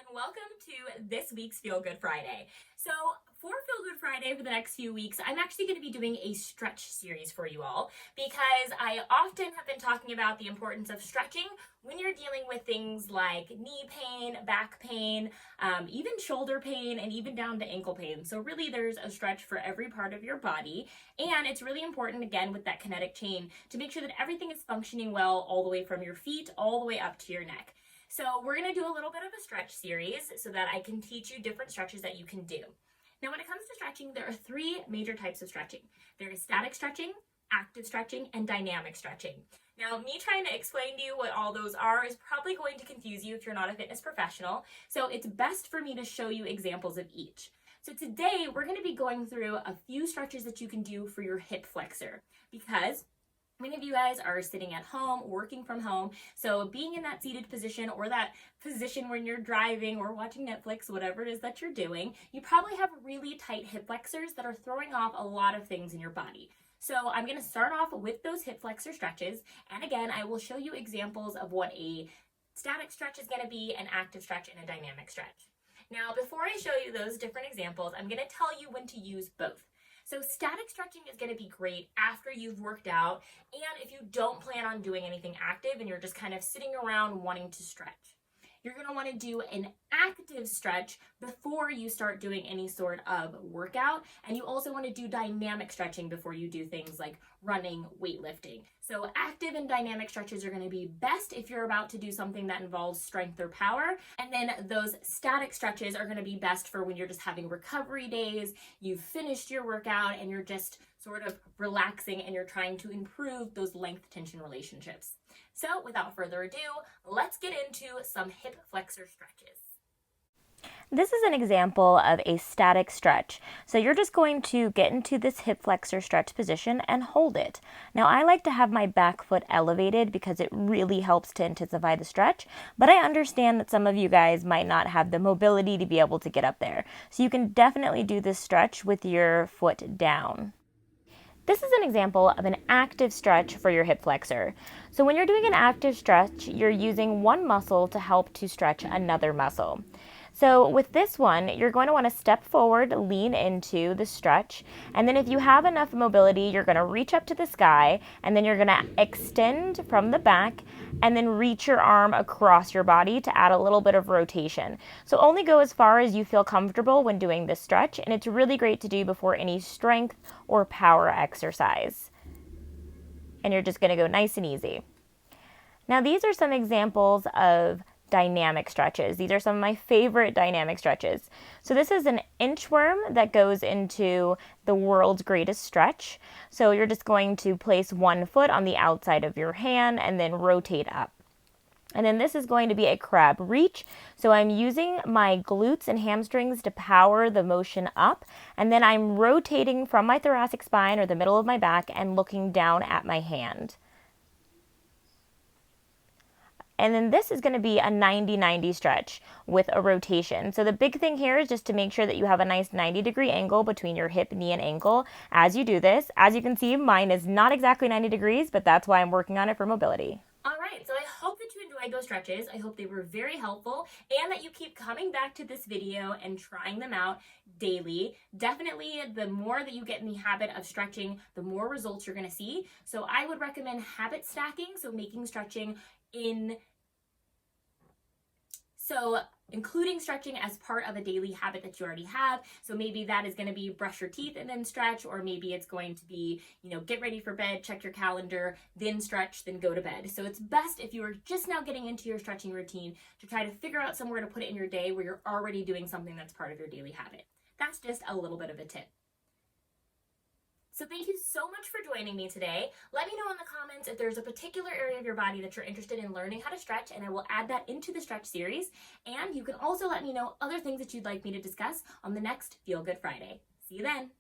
and welcome to this week's Feel Good Friday. So for Feel Good Friday for the next few weeks, I'm actually going to be doing a stretch series for you all because I often have been talking about the importance of stretching when you're dealing with things like knee pain, back pain, even shoulder pain, and even down to ankle pain. So really there's a stretch for every part of your body, and it's really important, again, with that kinetic chain to make sure that everything is functioning well all the way from your feet all the way up to your neck. So we're going to do a little bit of a stretch series so that I can teach you different stretches that you can do. Now, when it comes to stretching, there are three major types of stretching. There is static stretching, active stretching, and dynamic stretching. Now, me trying to explain to you what all those are is probably going to confuse you if you're not a fitness professional, so it's best for me to show you examples of each. So today, we're going to be going through a few stretches that you can do for your hip flexor because many of you guys are sitting at home, working from home, so being in that seated position or that position when you're driving or watching Netflix, whatever it is that you're doing, you probably have really tight hip flexors that are throwing off a lot of things in your body. So I'm going to start off with those hip flexor stretches, and again, I will show you examples of what a static stretch is going to be, an active stretch, and a dynamic stretch. Now, before I show you those different examples, I'm going to tell you when to use both. So static stretching is going to be great after you've worked out and if you don't plan on doing anything active and you're just kind of sitting around wanting to stretch. You're going to want to do an active stretch before you start doing any sort of workout, and you also want to do dynamic stretching before you do things like running, weightlifting. So active and dynamic stretches are going to be best if you're about to do something that involves strength or power, and then those static stretches are going to be best for when you're just having recovery days, you've finished your workout, and you're just sort of relaxing and you're trying to improve those length-tension relationships. So without further ado, let's get into some hip flexor stretches. This is an example of a static stretch. So you're just going to get into this hip flexor stretch position and hold it. Now I like to have my back foot elevated because it really helps to intensify the stretch, but I understand that some of you guys might not have the mobility to be able to get up there. So you can definitely do this stretch with your foot down. This is an example of an active stretch for your hip flexor. So when you're doing an active stretch, you're using one muscle to help to stretch another muscle. So with this one, you're going to want to step forward, lean into the stretch, and then if you have enough mobility, you're going to reach up to the sky, and then you're going to extend from the back, and then reach your arm across your body to add a little bit of rotation. So only go as far as you feel comfortable when doing this stretch, and it's really great to do before any strength or power exercise. And you're just going to go nice and easy. Now these are some examples of dynamic stretches. These are some of my favorite dynamic stretches. So this is an inchworm that goes into the world's greatest stretch. So you're just going to place one foot on the outside of your hand and then rotate up. And then this is going to be a crab reach. So I'm using my glutes and hamstrings to power the motion up. And then I'm rotating from my thoracic spine or the middle of my back and looking down at my hand. And then this is going to be a 90-90 stretch with a rotation. So the big thing here is just to make sure that you have a nice 90-degree angle between your hip, knee, and ankle as you do this. As you can see, mine is not exactly 90 degrees, but that's why I'm working on it for mobility. All right, so I hope that you enjoyed those stretches. I hope they were very helpful and that you keep coming back to this video and trying them out daily. Definitely, the more that you get in the habit of stretching, the more results you're going to see. So I would recommend habit stacking, so making stretching including stretching as part of a daily habit that you already have. So maybe that is going to be brush your teeth and then stretch, or maybe it's going to be, get ready for bed, check your calendar, then stretch, then go to bed. So it's best if you are just now getting into your stretching routine to try to figure out somewhere to put it in your day where you're already doing something that's part of your daily habit. That's just a little bit of a tip. So thank you so much for joining me today. Let me know in the comments if there's a particular area of your body that you're interested in learning how to stretch, and I will add that into the stretch series. And you can also let me know other things that you'd like me to discuss on the next Feel Good Friday. See you then.